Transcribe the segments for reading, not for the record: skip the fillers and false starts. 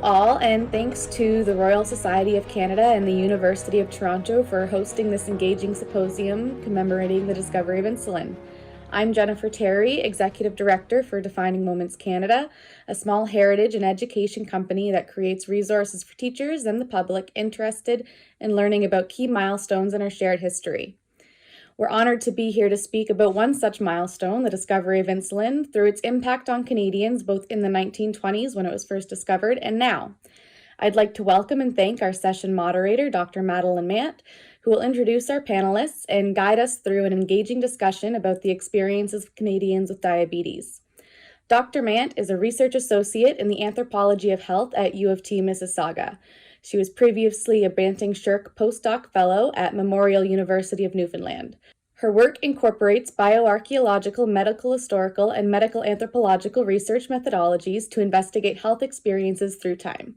Hello all, and thanks to the Royal Society of Canada and the University of Toronto for hosting this engaging symposium commemorating the discovery of insulin. I'm Jennifer Terry, Executive Director for Defining Moments Canada, a small heritage and education company that creates resources for teachers and the public interested in learning about key milestones in our shared history. We're honored to be here to speak about one such milestone, the discovery of insulin, through its impact on Canadians both in the 1920s when it was first discovered and now. I'd like to welcome and thank our session moderator, Dr. Madeleine Mant, who will introduce our panelists and guide us through an engaging discussion about the experiences of Canadians with diabetes. Dr. Mant is a research associate in the Anthropology of Health at U of T, Mississauga. She was previously a Banting Shirk postdoc fellow at Memorial University of Newfoundland. Her work incorporates bioarchaeological, medical historical, and medical anthropological research methodologies to investigate health experiences through time.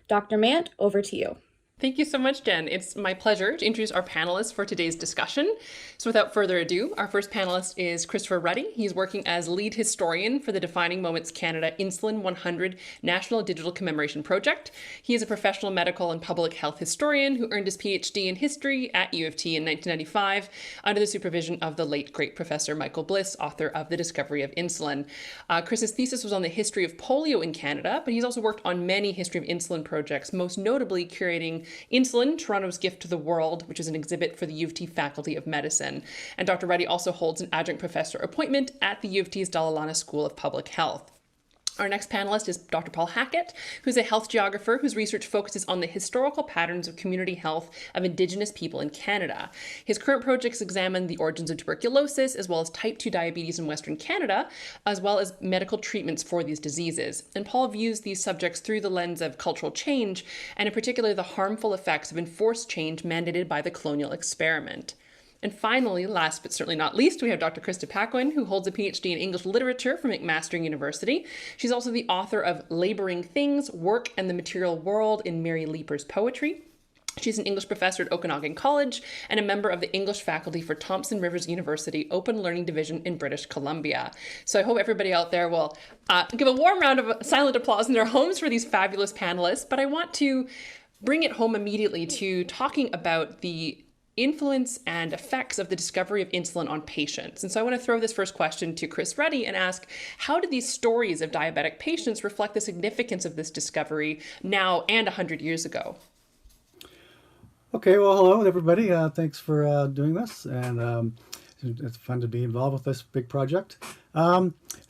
Dr. Mant, over to you. Thank you so much, Jen. It's my pleasure to introduce our panelists for today's discussion. So without further ado, our first panelist is Christopher Ruddy. He's working as lead historian for the Defining Moments Canada Insulin 100 National Digital Commemoration Project. He is a professional medical and public health historian who earned his PhD in history at U of T in 1995 under the supervision of the late great Professor Michael Bliss, author of The Discovery of Insulin. Chris's thesis was on the history of polio in Canada, but he's also worked on many history of insulin projects, most notably curating Insulin, Toronto's Gift to the World, which is an exhibit for the U of T Faculty of Medicine. And Dr. Ruddy also holds an adjunct professor appointment at the U of T's Dalla Lana School of Public Health. Our next panelist is Dr. Paul Hackett, who's a health geographer whose research focuses on the historical patterns of community health of Indigenous people in Canada. His current projects examine the origins of tuberculosis, as well as type 2 diabetes in Western Canada, as well as medical treatments for these diseases. And Paul views these subjects through the lens of cultural change, and in particular the harmful effects of enforced change mandated by the colonial experiment. And finally, last but certainly not least, we have Dr. Krista Paquin, who holds a PhD in English Literature from McMaster University. She's also the author of Laboring Things, Work and the Material World in Mary Leeper's Poetry. She's an English professor at Okanagan College and a member of the English faculty for Thompson Rivers University Open Learning Division in British Columbia. So I hope everybody out there will give a warm round of silent applause in their homes for these fabulous panelists. But I want to bring it home immediately to talking about the influence and effects of the discovery of insulin on patients. And so I want to throw this first question to Chris Ruddy and ask, how do these stories of diabetic patients reflect the significance of this discovery now and 100 years ago? Okay, well, hello, everybody. Thanks for doing this. And it's fun to be involved with this big project.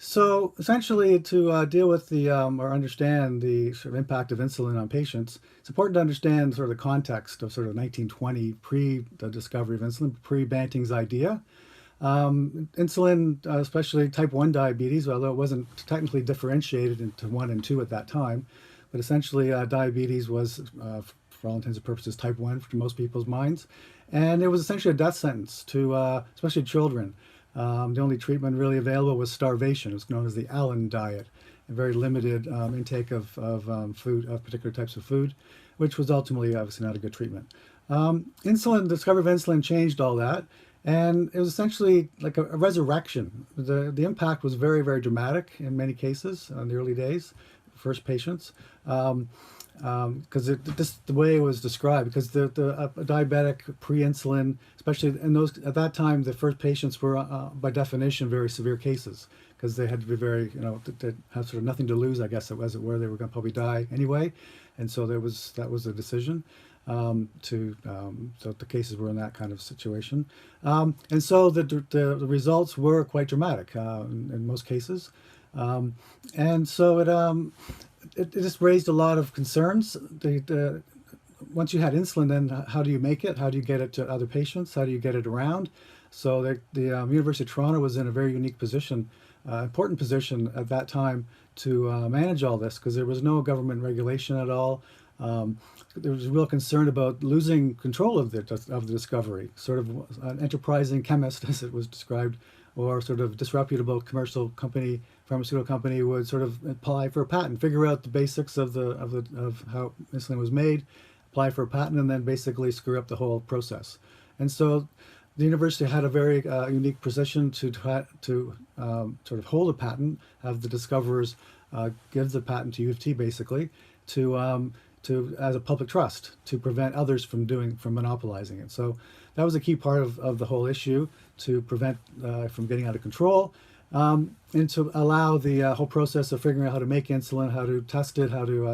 So essentially, to deal with the or understand the sort of impact of insulin on patients, it's important to understand sort of the context of sort of 1920, pre the discovery of insulin, pre-Banting's idea. Insulin, especially type 1 diabetes, although it wasn't technically differentiated into 1 and 2 at that time, but essentially diabetes was, for all intents and purposes, type 1 to most people's minds. And it was essentially a death sentence to especially children. The only treatment really available was starvation. It was known as the Allen diet, a very limited intake of food, of particular types of food, which was ultimately obviously not a good treatment. Insulin, the discovery of insulin changed all that, and it was essentially like a resurrection. The impact was very, very dramatic in many cases in the early days, first patients. Because the way it was described, because the diabetic pre-insulin, especially in those at that time, the first patients were by definition very severe cases, because they had to be very, they have sort of nothing to lose, I guess, as it were. They were going to probably die anyway, and so that was a decision so the cases were in that kind of situation, and so the results were quite dramatic in most cases, and so it just raised a lot of concerns. Once you had insulin, then how do you make it? How do you get it to other patients? How do you get it around? So the University of Toronto was in a very unique position, important position at that time to manage all this, because there was no government regulation at all. There was a real concern about losing control of the discovery. Sort of an enterprising chemist, as it was described, or sort of disreputable commercial company, pharmaceutical company, would sort of apply for a patent, figure out the basics of how insulin was made, apply for a patent, and then basically screw up the whole process. And so the university had a very unique position to sort of hold a patent, have the discoverers give the patent to U of T basically, to as a public trust to prevent others from monopolizing it. So that was a key part of the whole issue, to prevent from getting out of control, and to allow the whole process of figuring out how to make insulin, how to test it, how to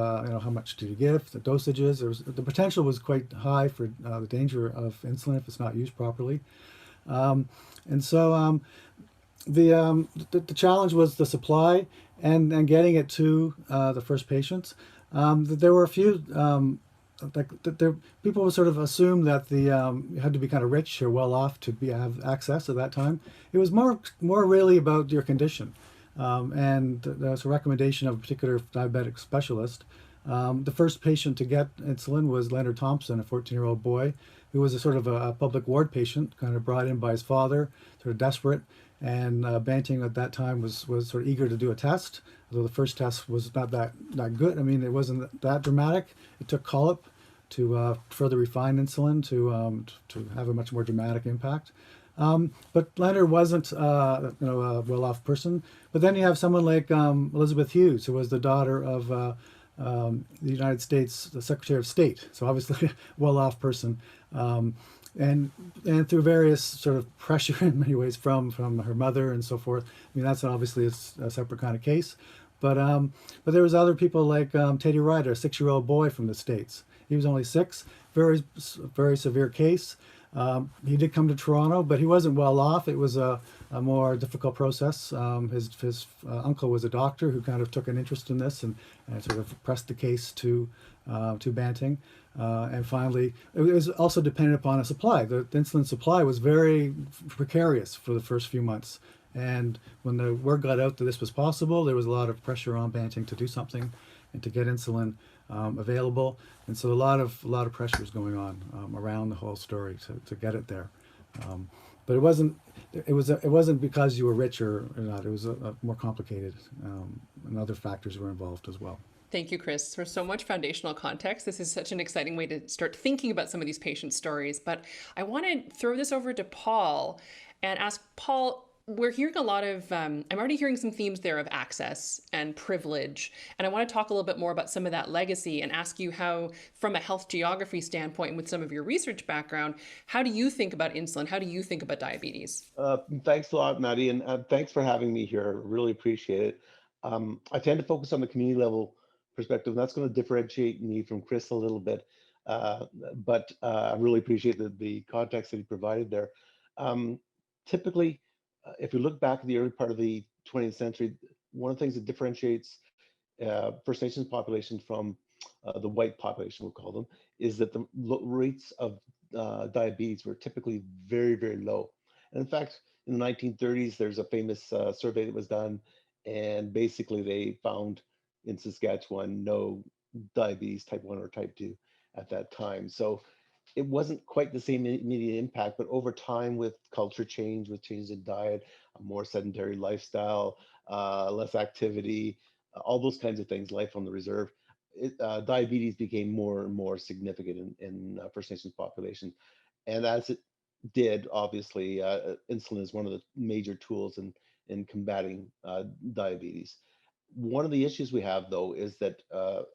how much to give, the dosages. The potential was quite high for the danger of insulin if it's not used properly, and so the challenge was the supply and getting it to the first patients. There were a few people would sort of assume that you had to be kind of rich or well off to have access at that time. It was more really about your condition, and there's a recommendation of a particular diabetic specialist. The first patient to get insulin was Leonard Thompson, a 14-year-old boy who was a sort of a public ward patient, kind of brought in by his father, sort of desperate. And Banting at that time was sort of eager to do a test, although the first test was not that good. I mean, it wasn't that dramatic. It took colloque to further refine insulin to have a much more dramatic impact. But Leonard wasn't a well-off person. But then you have someone like Elizabeth Hughes, who was the daughter of the United States, the Secretary of State, so obviously a well-off person. And through various sort of pressure in many ways from her mother and so forth. I mean, that's obviously a separate kind of case. But there was other people like Teddy Ryder, a 6-year-old boy from the States. He was only 6, very severe case. He did come to Toronto, but he wasn't well off. It was a more difficult process. His uncle was a doctor who kind of took an interest in this and sort of pressed the case to Banting. And finally, it was also dependent upon a supply. The insulin supply was very precarious for the first few months. And when the word got out that this was possible, there was a lot of pressure on Banting to do something and to get insulin available. And so a lot of pressure was going on around the whole story to get it there. But it wasn't because you were rich or not. It was more complicated, and other factors were involved as well. Thank you, Chris, for so much foundational context. This is such an exciting way to start thinking about some of these patient stories. But I want to throw this over to Paul and ask Paul, we're hearing a lot of, I'm already hearing some themes there of access and privilege. And I want to talk a little bit more about some of that legacy and ask you how, from a health geography standpoint, with some of your research background, how do you think about insulin? How do you think about diabetes? Thanks a lot, Maddie, and thanks for having me here. Really appreciate it. I tend to focus on the community level perspective, and that's going to differentiate me from Chris a little bit. But I really appreciate the context that he provided there. Typically, if you look back at the early part of the 20th century, one of the things that differentiates First Nations population from the white population, we'll call them, is that the rates of diabetes were typically very, very low. And in fact, in the 1930s, there's a famous survey that was done, and basically they found in Saskatchewan no diabetes type 1 or type 2 at that time. So it wasn't quite the same immediate impact, but over time, with culture change, with changes in diet, a more sedentary lifestyle, less activity, all those kinds of things, life on the reserve, diabetes became more and more significant in First Nations population. And as it did, obviously, insulin is one of the major tools in combating diabetes. One of the issues we have, though, is that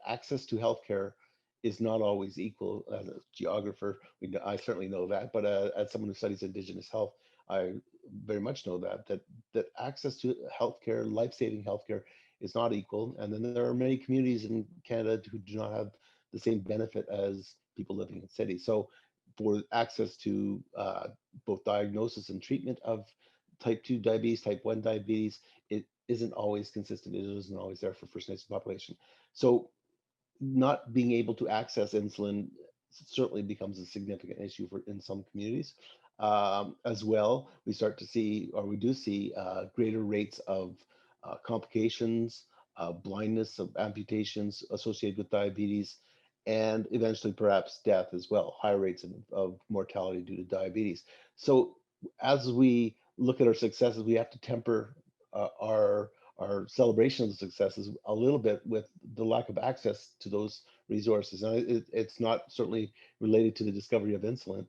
access to healthcare is not always equal. As a geographer, I certainly know that, but as someone who studies Indigenous health, I very much know that access to healthcare, life-saving healthcare, is not equal. And then there are many communities in Canada who do not have the same benefit as people living in cities. So for access to both diagnosis and treatment of type 2 diabetes, type 1 diabetes, it isn't always consistent. It isn't always there for First Nations population. So not being able to access insulin certainly becomes a significant issue in some communities. As well, we start to see, or we do see, greater rates of complications, blindness, of amputations associated with diabetes, and eventually perhaps death as well, higher rates of mortality due to diabetes. So as we look at our successes, we have to temper our celebration of the successes a little bit with the lack of access to those resources. And it's not certainly related to the discovery of insulin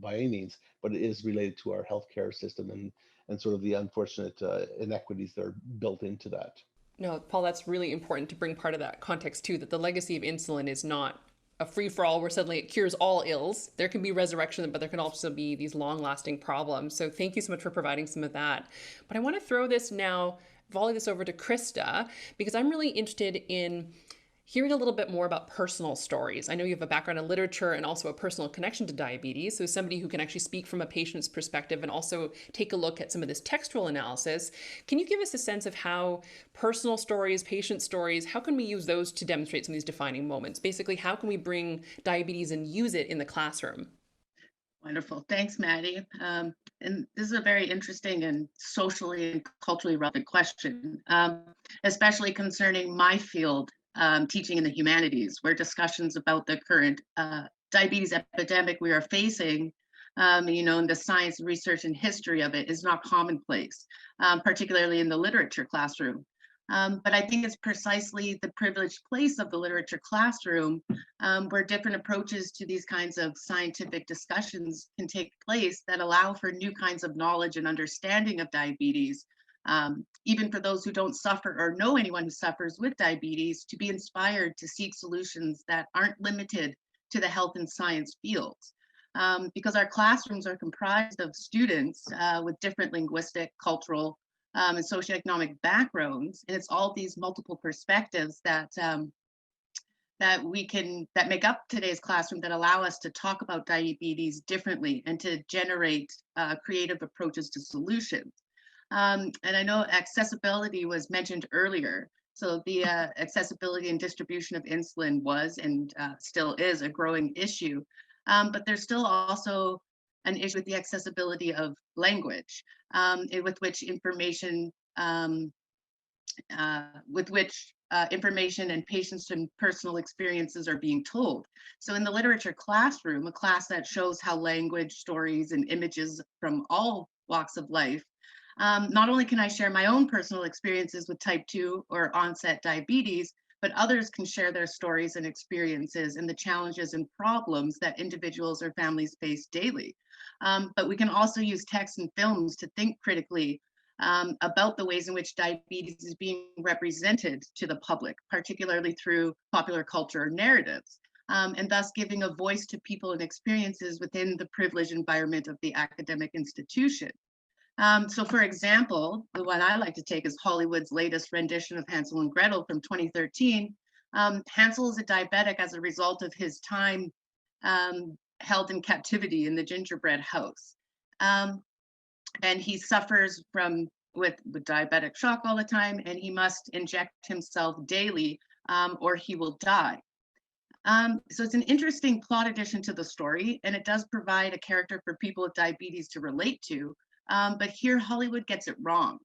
by any means, but it is related to our healthcare system and sort of the unfortunate inequities that are built into that. No, Paul, that's really important to bring part of that context too, that the legacy of insulin is not a free for all where suddenly it cures all ills. There can be resurrection, but there can also be these long lasting problems. So thank you so much for providing some of that. But I want to throw this now, volley this over to Krista, because I'm really interested in hearing a little bit more about personal stories. I know you have a background in literature and also a personal connection to diabetes. So somebody who can actually speak from a patient's perspective and also take a look at some of this textual analysis. Can you give us a sense of how personal stories, patient stories, how can we use those to demonstrate some of these defining moments? Basically, how can we bring diabetes and use it in the classroom? Wonderful. Thanks, Maddie. And this is a very interesting and socially and culturally relevant question, especially concerning my field, teaching in the humanities, where discussions about the current diabetes epidemic we are facing, and the science, research, and history of it is not commonplace, particularly in the literature classroom. But I think it's precisely the privileged place of the literature classroom where different approaches to these kinds of scientific discussions can take place that allow for new kinds of knowledge and understanding of diabetes, even for those who don't suffer or know anyone who suffers with diabetes, to be inspired to seek solutions that aren't limited to the health and science fields. Because our classrooms are comprised of students with different linguistic, cultural, and socioeconomic backgrounds, and it's all these multiple perspectives that make up today's classroom, that allow us to talk about diabetes differently and to generate creative approaches to solutions. And I know accessibility was mentioned earlier. So the accessibility and distribution of insulin was and still is a growing issue, but there's still also an issue with the accessibility of language, with which information and patients and personal experiences are being told. So in the literature classroom, a class that shows how language, stories, and images from all walks of life, not only can I share my own personal experiences with type 2 or onset diabetes, but others can share their stories and experiences and the challenges and problems that individuals or families face daily. But we can also use texts and films to think critically about the ways in which diabetes is being represented to the public, particularly through popular culture narratives, and thus giving a voice to people and experiences within the privileged environment of the academic institution. So for example, the one I like to take is Hollywood's latest rendition of Hansel and Gretel from 2013. Hansel is a diabetic as a result of his time held in captivity in the gingerbread house. And he suffers with diabetic shock all the time, and he must inject himself daily or he will die. So it's an interesting plot addition to the story, and it does provide a character for people with diabetes to relate to. But here Hollywood gets it wrong.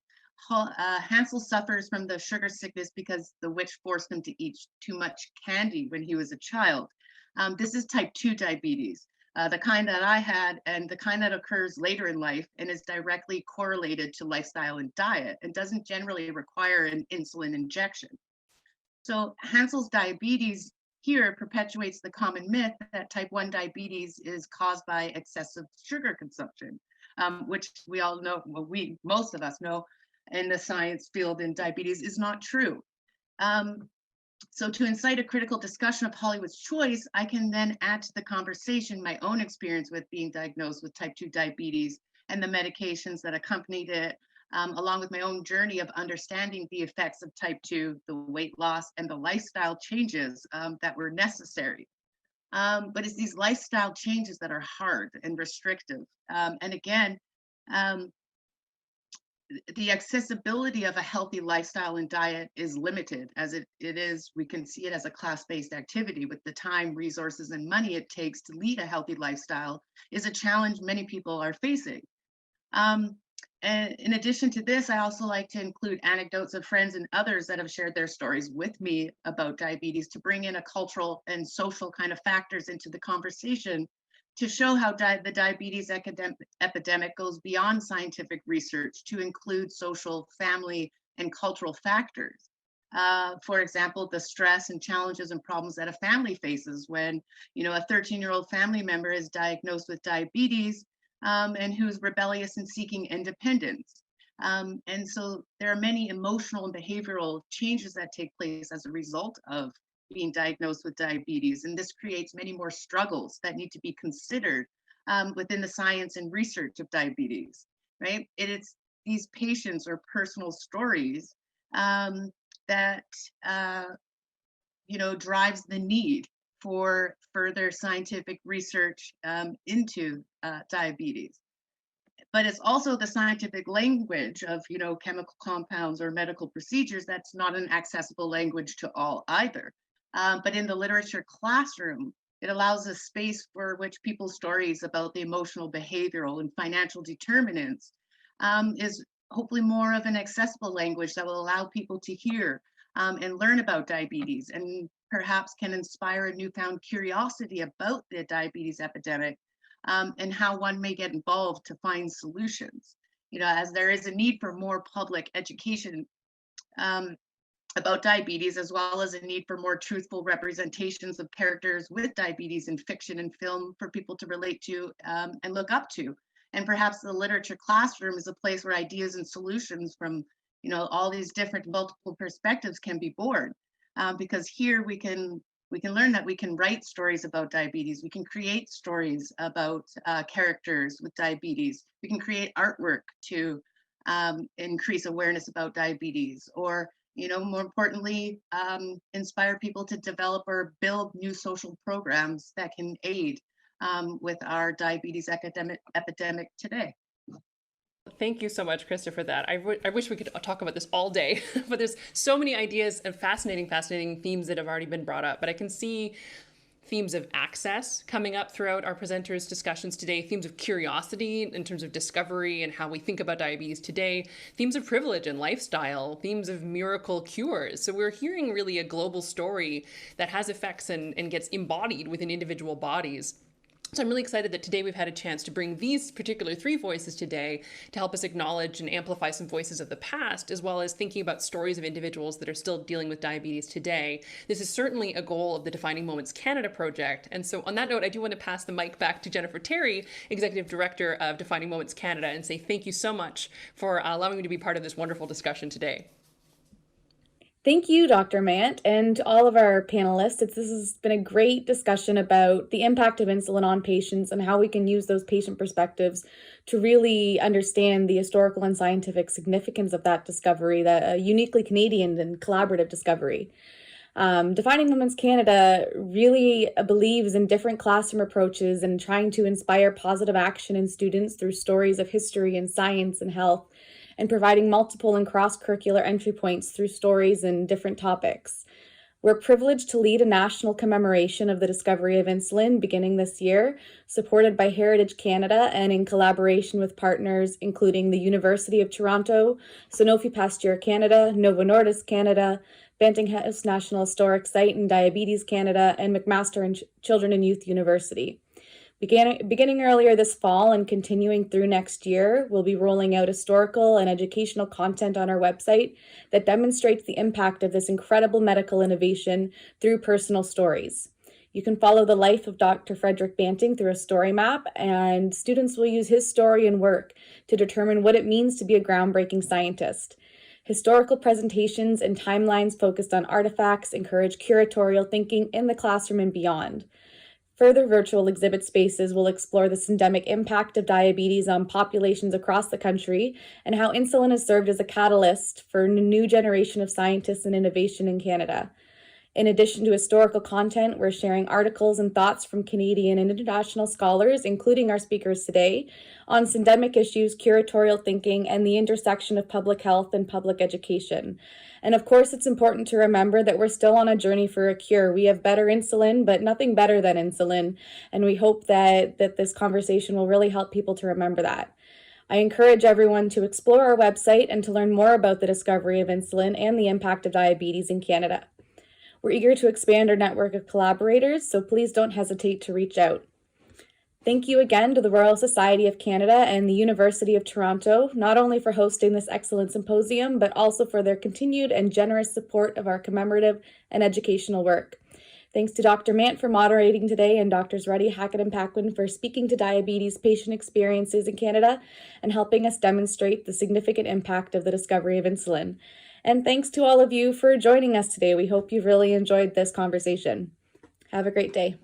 Hansel suffers from the sugar sickness because the witch forced him to eat too much candy when he was a child. This is type 2 diabetes, the kind that I had and the kind that occurs later in life and is directly correlated to lifestyle and diet and doesn't generally require an insulin injection. So Hansel's diabetes here perpetuates the common myth that type 1 diabetes is caused by excessive sugar consumption, which we all know, well, most of us know in the science field in diabetes is not true. So to incite a critical discussion of Hollywood's choice, I can then add to the conversation my own experience with being diagnosed with type 2 diabetes and the medications that accompanied it, along with my own journey of understanding the effects of type 2, the weight loss, and the lifestyle changes that were necessary. But it's these lifestyle changes that are hard and restrictive. And again, the accessibility of a healthy lifestyle and diet is limited, as it is, we can see it as a class-based activity with the time, resources, and money it takes to lead a healthy lifestyle is a challenge many people are facing. And in addition to this, I also like to include anecdotes of friends and others that have shared their stories with me about diabetes to bring in a cultural and social kind of factors into the conversation to show how the diabetes epidemic goes beyond scientific research to include social, family, and cultural factors. For example, the stress and challenges and problems that a family faces when, a 13-year-old family member is diagnosed with diabetes and who's rebellious and seeking independence. And so there are many emotional and behavioral changes that take place as a result of being diagnosed with diabetes. And this creates many more struggles that need to be considered within the science and research of diabetes, right? It's these patients or personal stories that drives the need for further scientific research into diabetes. But it's also the scientific language of chemical compounds or medical procedures that's not an accessible language to all either. But in the literature classroom, it allows a space for which people's stories about the emotional, behavioral, and financial determinants is hopefully more of an accessible language that will allow people to hear and learn about diabetes, and perhaps can inspire a newfound curiosity about the diabetes epidemic and how one may get involved to find solutions. As there is a need for more public education about diabetes, as well as a need for more truthful representations of characters with diabetes in fiction and film for people to relate to and look up to. And perhaps the literature classroom is a place where ideas and solutions from all these different multiple perspectives can be born, because here we can learn that we can write stories about diabetes. We can create stories about characters with diabetes. We can create artwork to increase awareness about diabetes, or more importantly, inspire people to develop or build new social programs that can aid with our diabetes epidemic today. Thank you so much, Krista, for that. I wish we could talk about this all day, but there's so many ideas and fascinating themes that have already been brought up. But I can see themes of access coming up throughout our presenters' discussions today, themes of curiosity in terms of discovery and how we think about diabetes today, themes of privilege and lifestyle, themes of miracle cures. So we're hearing really a global story that has effects and gets embodied within individual bodies. So I'm really excited that today we've had a chance to bring these particular three voices today to help us acknowledge and amplify some voices of the past, as well as thinking about stories of individuals that are still dealing with diabetes today. This is certainly a goal of the Defining Moments Canada project. And so on that note, I do want to pass the mic back to Jennifer Terry, Executive Director of Defining Moments Canada, and say thank you so much for allowing me to be part of this wonderful discussion today. Thank you, Dr. Mant, and to all of our panelists. This has been a great discussion about the impact of insulin on patients and how we can use those patient perspectives to really understand the historical and scientific significance of that discovery, that uniquely Canadian and collaborative discovery. Defining Moments Canada really believes in different classroom approaches and trying to inspire positive action in students through stories of history and science and health, and providing multiple and cross-curricular entry points through stories and different topics. We're privileged to lead a national commemoration of the discovery of insulin beginning this year, supported by Heritage Canada and in collaboration with partners including the University of Toronto, Sanofi Pasteur Canada, Novo Nordisk Canada, Banting House National Historic Site and Diabetes Canada, and McMaster and Children and Youth University. Beginning earlier this fall and continuing through next year, we'll be rolling out historical and educational content on our website that demonstrates the impact of this incredible medical innovation through personal stories. You can follow the life of Dr. Frederick Banting through a story map, and students will use his story and work to determine what it means to be a groundbreaking scientist. Historical presentations and timelines focused on artifacts encourage curatorial thinking in the classroom and beyond. Further virtual exhibit spaces will explore the syndemic impact of diabetes on populations across the country and how insulin has served as a catalyst for a new generation of scientists and innovation in Canada. In addition to historical content, we're sharing articles and thoughts from Canadian and international scholars, including our speakers today, on syndemic issues, curatorial thinking, and the intersection of public health and public education. And of course, it's important to remember that we're still on a journey for a cure. We have better insulin, but nothing better than insulin. And we hope that this conversation will really help people to remember that. I encourage everyone to explore our website and to learn more about the discovery of insulin and the impact of diabetes in Canada. We're eager to expand our network of collaborators, so please don't hesitate to reach out. Thank you again to the Royal Society of Canada and the University of Toronto, not only for hosting this excellent symposium, but also for their continued and generous support of our commemorative and educational work. Thanks to Dr. Mant for moderating today, and Drs. Ruddy, Hackett, and Paquin for speaking to diabetes patient experiences in Canada and helping us demonstrate the significant impact of the discovery of insulin. And thanks to all of you for joining us today. We hope you've really enjoyed this conversation. Have a great day.